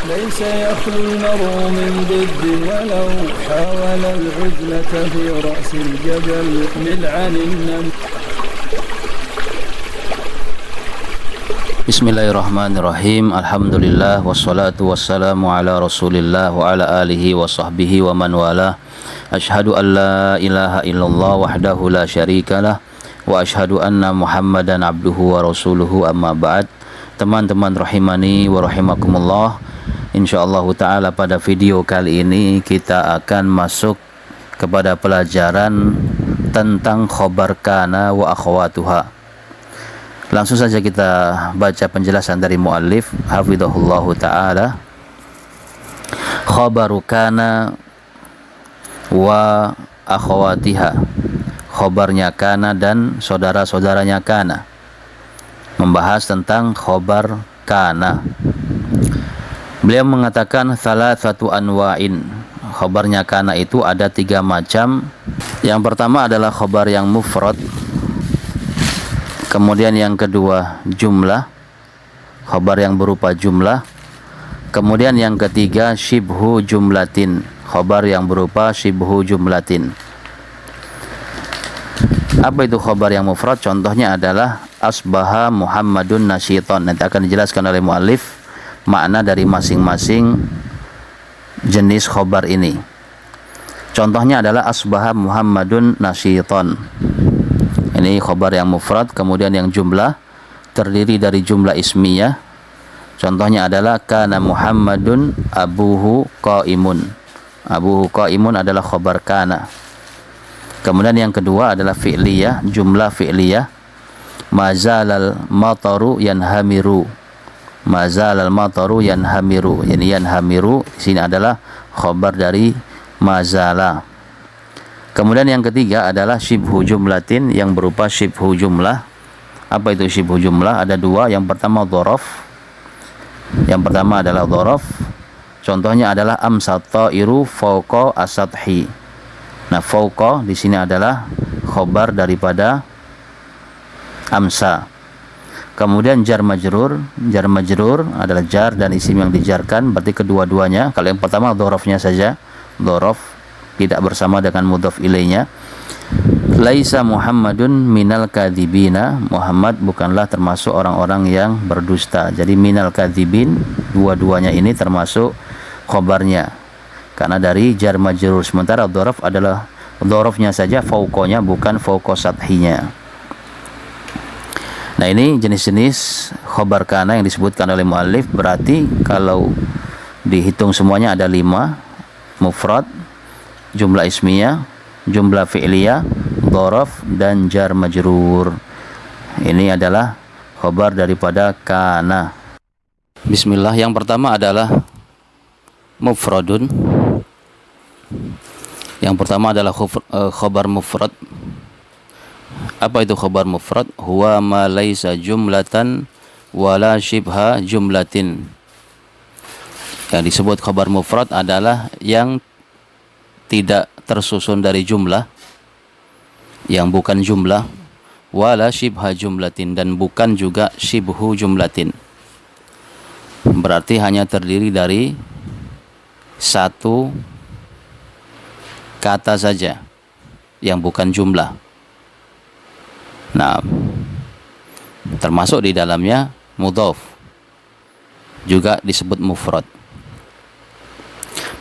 ليس يخلو المرء من ضد ولو حاول العزلة في رأس الجبل ملعن النمل. Bismillahirrahmanirrahim. Alhamdulillah wassalatu wassalamu ala Rasulillah wa ala alihi wa sahbihi wa man wala. Asyhadu an la ilaha illallah wahdahu la syarikalah wa asyhadu anna Muhammadan abduhu wa rasuluhu, amma ba'd. Teman-teman rahimani wa rahimakumullah, insyaallah taala pada video kali ini kita akan masuk kepada pelajaran tentang khobar kana wa akhawatuha. Langsung saja kita baca penjelasan dari muallif hafizahullahu taala. Khabaru kana wa akhawatiha. Khobarnya kana dan saudara-saudaranya kana. Membahas tentang khobar kana. Beliau mengatakan thalathatu anwa'in. Khobarnya kana itu ada 3 macam. Yang pertama adalah khobar yang mufrad. Kemudian yang kedua jumlah, khobar yang berupa jumlah. Kemudian yang ketiga syibhu jumlatin, khobar yang berupa syibhu jumlatin. Apa itu khobar yang mufrad? Contohnya adalah asbaha Muhammadun nasyiton. Nanti akan dijelaskan oleh muallif makna dari masing-masing jenis khobar ini. Contohnya adalah asbaha Muhammadun nasyiton. Ini khobar yang mufrad. Kemudian yang jumlah terdiri dari jumlah ismiyah. Contohnya adalah kana Muhammadun abuhu qaimun. Abuhu qaimun adalah khobar kana. Kemudian yang kedua adalah fi'liyah, jumlah fi'liyah. Mazalal mataru yanhamiru. Mazalal mataru yanhamiru. Yani yanhamiru di sini adalah khobar dari mazala. Kemudian yang ketiga adalah syibhu jumlatin, yang berupa syibhu jumlah. Apa itu syibhu jumlah? Ada 2. Yang pertama dhorof. Yang pertama adalah dhorof. Contohnya adalah amsat ta'iru fauqa as-sathi. Nah, fauqa di sini adalah khobar daripada amsa. Kemudian jar majrur. Jar majrur adalah jar dan isim yang dijarkan, berarti kedua-duanya. Kalau yang pertama dhorofnya saja, dhorof, tidak bersama dengan mudhaf ilainya. Laisa Muhammadun minal kadzibina. Muhammad bukanlah termasuk orang-orang yang berdusta. Jadi minal kadzibin, dua-duanya ini termasuk khobarnya, karena dari jar majrur. Sementara dhorof adalah dhorofnya saja, fauqonya, bukan fauqa sathinya. Nah, ini jenis-jenis khobar kana yang disebutkan oleh muallif. Berarti kalau dihitung semuanya ada 5. Mufrad, jumlah ismiyah, jumlah fi'liyah, dhorof, dan jar majrur. Ini adalah khobar daripada kana. Bismillah. Yang pertama adalah mufradun. Yang pertama adalah khobar mufrad. Apa itu khobar mufrad? Huwa ma laisa jumlatan wala shibha jumlatin. Yang disebut khobar mufrad adalah yang tidak tersusun dari jumlah, yang bukan jumlah, wala shibha jumlatin, dan bukan juga shibhu jumlatin. Berarti hanya terdiri dari 1 kata saja yang bukan jumlah. Nah, termasuk di dalamnya mudhaf, juga disebut mufrad.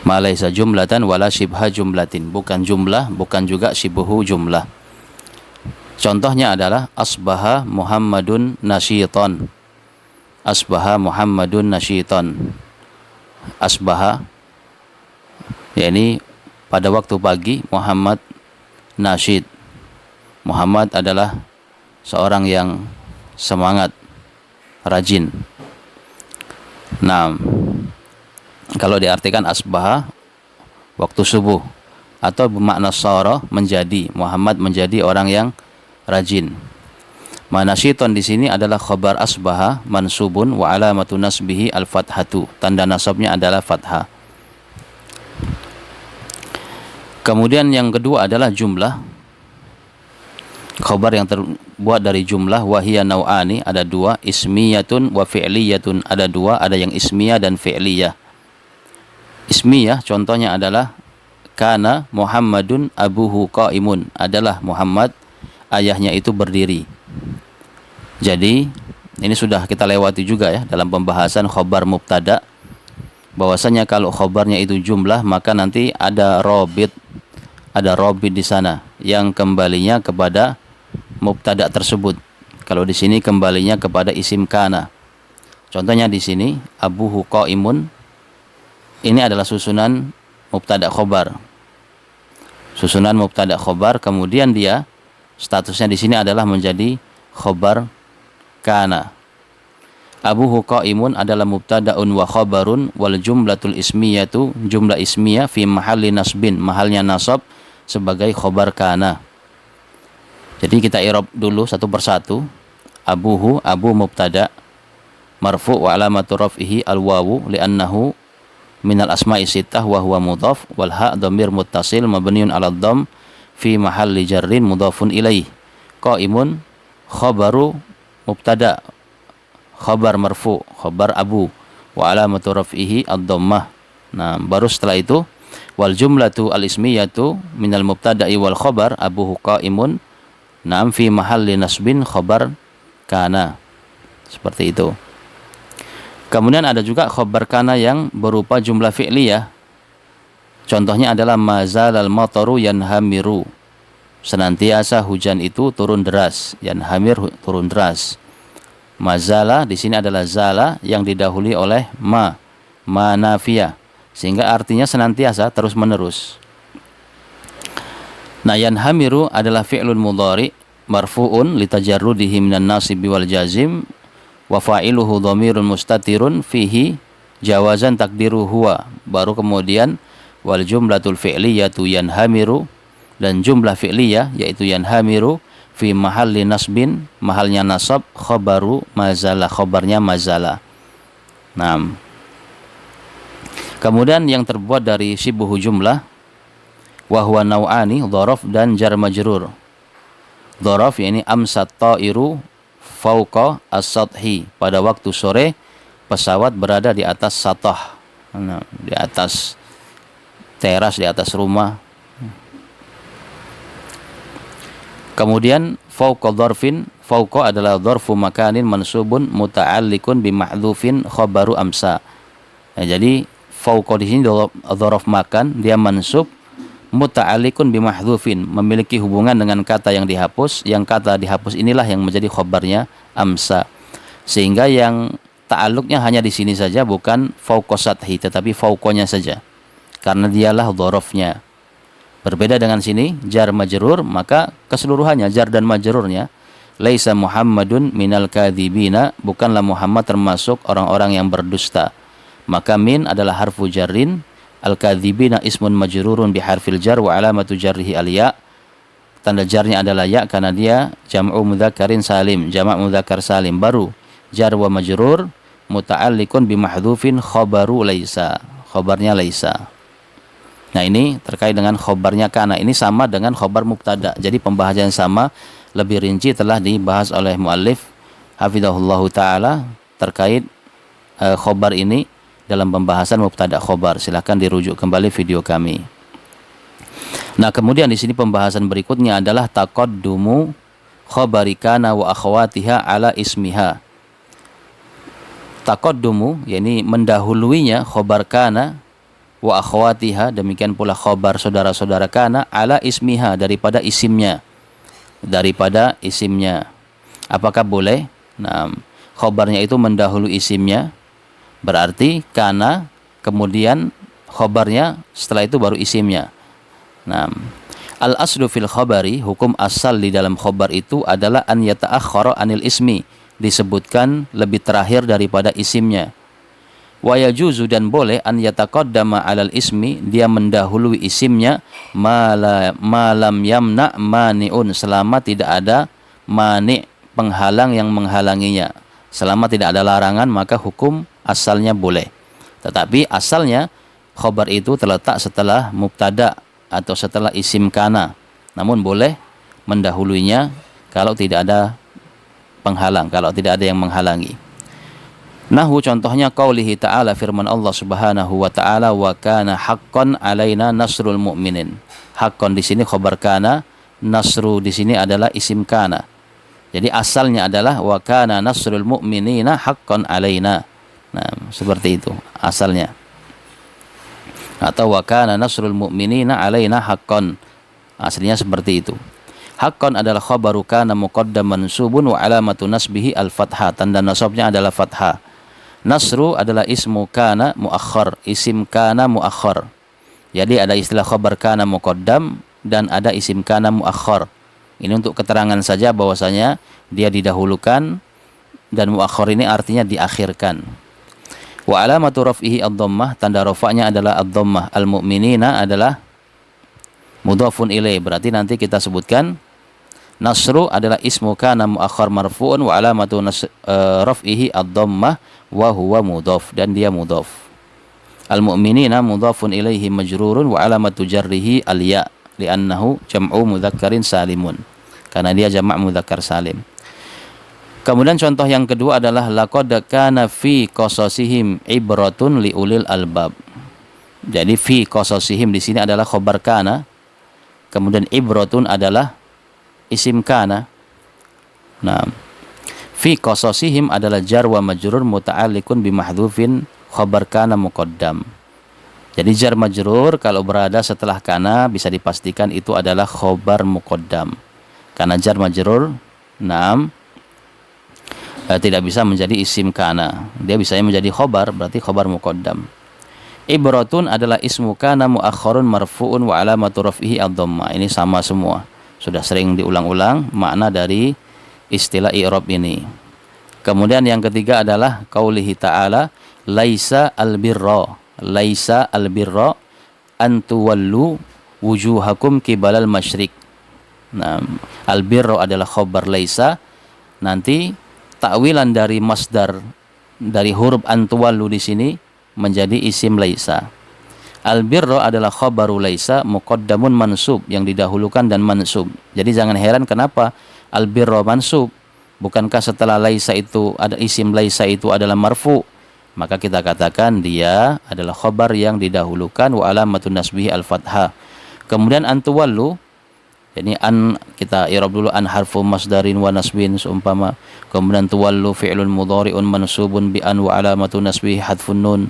Malaisa jumlatan wala shibha jumlatin, bukan jumlah, bukan juga shibhu jumlah. Contohnya adalah asbaha Muhammadun nasyiton. Asbaha Muhammadun nasyiton. Asbaha, yakni pada waktu pagi Muhammad nasyid. Muhammad adalah seorang yang semangat, rajin. Nah, kalau diartikan asbaha waktu subuh, atau bermakna sara, menjadi, Muhammad menjadi orang yang rajin. Manasyiton di sini adalah khabar asbaha mansubun wa alamatu nasbihi al-fathatu. Tanda nasabnya adalah fathah. Kemudian yang kedua adalah jumlah. Khabar yang terbuat dari jumlah, wahiyya nau'ani, ada 2, ismiyatun wa fi'liyatun, ada 2, ada yang ismiyah dan fi'liyah. ismiyah contohnya adalah kana Muhammadun abuhu qaimun, adalah Muhammad ayahnya itu berdiri. Jadi ini sudah kita lewati juga ya dalam pembahasan khobar mubtada, bahwasanya kalau khobarnya itu jumlah maka nanti ada robit di sana yang kembalinya kepada mubtada tersebut. Kalau di sini kembalinya kepada isim kana. Contohnya di sini abuhu qaimun, ini adalah susunan mubtada khobar. Susunan mubtada khobar, kemudian dia statusnya di sini adalah menjadi khobar kana. Abuhu qaimun adalah mubtada'un wa khabarun wal jumlatul ismiyatu, jumlah ismiyah fi mahalli nasbin, mahalnya nasab sebagai khobar kana. Jadi kita i'rab dulu satu persatu. Abuhu, abu mubtada, marfu' wa alamatu raf'ihi al-wawu li'annahu minal asma'i sittah wa huwa mudhaf, wal ha' dhamir muttasil mabniun 'ala dhamm fi mahalli jarrin mudhafun ilaih. Qaimun khabaru mubtada, khabar marfu, khabar abu, wa alamatu raf'ihi ad-dhammah. Nah, baru setelah itu wal jumlatu al-ismiyatu minal mubtada'i wal khabar abuhu qaimun, nam fi mahalli nasbin khabar kana. Seperti itu. Kemudian ada juga khabar kana yang berupa jumlah fi'liyah. Contohnya adalah mazalal mataru yanhamiru, senantiasa hujan itu turun deras. Yanhamir, turun deras. Mazala di sini adalah zala yang didahului oleh ma nafiyah, sehingga artinya senantiasa, terus menerus. Nah, yanhamiru adalah fi'lun mudhari marfu'un litajarrudihi minan nasibi wal jazim wa fa'iluhu dhamirun mustatirun fihi jawazan takdiru huwa. Baru kemudian wal jumlatul fi'liyatu yanhamiru, dan jumlah fi'liyah yaitu yanhamiru fi mahalli nasbin, mahalnya nasab, khabaru mazala, khabarnya mazala. Nah, kemudian yang terbuat dari sibuhu jumlah wa huwa nau'ani, dhorof dan jar majrur. Dhorof yakni amsat ta'iru fauqa as-sathi, pada waktu sore pesawat berada di atas satah, nah, di atas teras, di atas rumah. Kemudian fauqa dzarfin, fauqa adalah dzarfu makanin mansubun muta'alliqun bi mahdhufin khabaru amsa. Nah, jadi fauqa di sini dzaraf makan, dia mansub muta'alliqun bi mahdhufin, memiliki hubungan dengan kata yang dihapus. Yang kata dihapus inilah yang menjadi khabarnya amsa. Sehingga yang ta'alluqnya hanya di sini saja, bukan fauqa sathi, tetapi fauqanya saja, karena dialah dzarafnya. Berbeda dengan sini jar majrur, maka keseluruhannya jar dan majrurnya laisa Muhammadun minal kadzibina, bukanlah Muhammad termasuk orang-orang yang berdusta. Maka min adalah harfu jarrin, al-kadzibina ismun majrurun bi harfil jar wa alamatu jarrihi al-ya, tanda jarnya adalah ya karena dia jam'u mudzakkarin salim, jamak mudzakkar salim. Baru jar wa majrur muta'alliqun bi mahdhufin khabaru laisa, khabarnya laisa. Nah, ini terkait dengan khobarnya kana. Ini sama dengan khobar mubtada. Jadi pembahasan sama, lebih rinci telah dibahas oleh muallif hafizahullahu taala terkait khobar ini dalam pembahasan mubtada khobar. Silakan dirujuk kembali video kami. Nah, kemudian di sini pembahasan berikutnya adalah taqaddumu khabari kana wa akhawatiha ala ismiha. Taqaddumu yakni mendahuluinya khobar kana wa akhawatiha, demikian pula khobar saudara-saudara kana ala ismiha, daripada isimnya. Apakah boleh? Nah, khobarnya itu mendahului isimnya, berarti kana kemudian khobarnya, setelah itu baru isimnya. Nah, al aslu fil khabari, hukum asal di dalam khobar itu adalah an yata'akhkhara anil ismi, disebutkan lebih terakhir daripada isimnya. Wa yajuzu, dan boleh an yataqaddama alal ismi, dia mendahului isimnya, malam yamna mani'un, selama tidak ada mani', penghalang yang menghalanginya. Selama tidak ada larangan, maka hukum asalnya boleh. Tetapi asalnya khobar itu terletak setelah mubtada atau setelah isim kana. Namun boleh mendahuluinya kalau tidak ada penghalang, kalau tidak ada yang menghalangi. Nahu contohnya qaulihi ta'ala, firman Allah Subhanahu wa taala, wa kana haqqan alaina nasrul mu'minin. Haqqan di sini khabar kana, nasru di sini adalah isim kana. Jadi asalnya adalah wa kana nasrul mu'minina haqqan alaina. Nah, seperti itu asalnya. Atau wa kana nasrul mu'minina alaina haqqan. Aslinya seperti itu. Haqqan adalah khabaru kana muqaddam mansubun wa alamatu nasbihi al-fathah. Tanda nasabnya adalah fathah. Nasru adalah ismu kana muakhar, isim kana muakhar. Jadi ada istilah khabar kana muqaddam dan ada isim kana muakhar. Ini untuk keterangan saja bahwasanya dia didahulukan, dan muakhar ini artinya diakhirkan. Wa alamatu raf'ihi ad-dhammah, tanda rafa'nya adalah ad-dhammah. Al-mu'minina adalah mudhafun ilaih. Berarti nanti kita sebutkan nasru adalah ismu kana muakhar marfu'un wa alamatu raf'ihi ad-dhammah wa huwa mudhaf, dan dia mudhaf. Al-mu'minina mudhafun ilaihi majrurun wa alamatu jarrihi al-ya li'annahu jam'u mudzakkarin salimun, karena dia jamak mudzakkar salim. Kemudian contoh yang kedua adalah laqad kana fi qasasihim ibratun liulil albab. Jadi fi qasasihim di sini adalah khabar kana, kemudian ibratun adalah isim kana. Nah, fi qasasihim adalah jar wa majrur muta'alliqun bi mahdhufin khabar kana muqaddam. Jadi jar majrur kalau berada setelah kana bisa dipastikan itu adalah khabar muqaddam. Karena jar majrur tidak bisa menjadi isim kana. Dia bisa menjadi khabar, berarti khabar muqaddam. Ibratun adalah ismu kana muakhkharun marfu'un wa alamatu raf'ihi ad-dhammah. Ini sama semua. Sudah sering diulang-ulang makna dari istilah i'rab ini. Kemudian yang ketiga adalah qaulihi ta'ala, laisa albirra an tuwallu wujuhakum qibalal masyriq. Nah, albirra adalah khabar laisa. Nanti takwilan dari masdar dari huruf an tuwallu di sini menjadi isim laisa. Albirra adalah khabaru laisa muqaddamun mansub, yang didahulukan dan mansub. Jadi jangan heran kenapa albirra mansub. Bukankah setelah laisa itu ada isim laisa itu adalah marfu? Maka kita katakan dia adalah khabar yang didahulukan wa alamatun nasbihi al-fathah. Kemudian antuwallu, jadi an kita i'rab dulu, an harfu masdarin wa nasbin seumpama. Kemudian tuwallu fi'lun mudhari'un mansubun bi an wa alamatun nasbihi hadfun nun.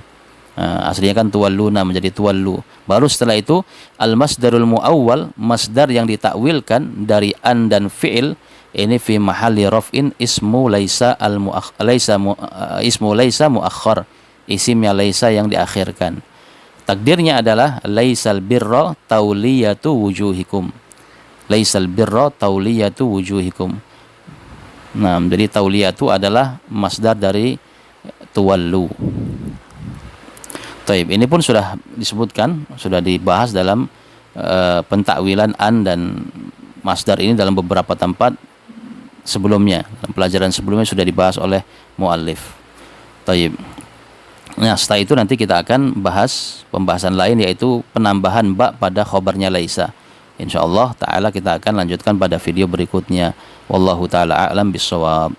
Aslinya kan tuwalluna menjadi tuwallu. Baru setelah itu al-masdarul muawwal, masdar yang ditakwilkan dari an dan fi'il, ini fi mahalli raf'in ismu laisa ismu laisa muakhkhar, isimnya laisa yang diakhirkan. Takdirnya adalah laisal birra tauliyatu wujuhikum. Laisal birra tauliyatu wujuhikum. Nah, jadi tauliyatu adalah masdar dari tuwallu. Taib, ini pun sudah disebutkan, sudah dibahas dalam pentakwilan an dan masdar ini dalam beberapa tempat sebelumnya. Dalam pelajaran sebelumnya sudah dibahas oleh muallif. Taib. Nah, setelah itu nanti kita akan bahas pembahasan lain, yaitu penambahan ba pada khabarnya laisa. Insyaallah taala kita akan lanjutkan pada video berikutnya. Wallahu taala a'lam bissawab.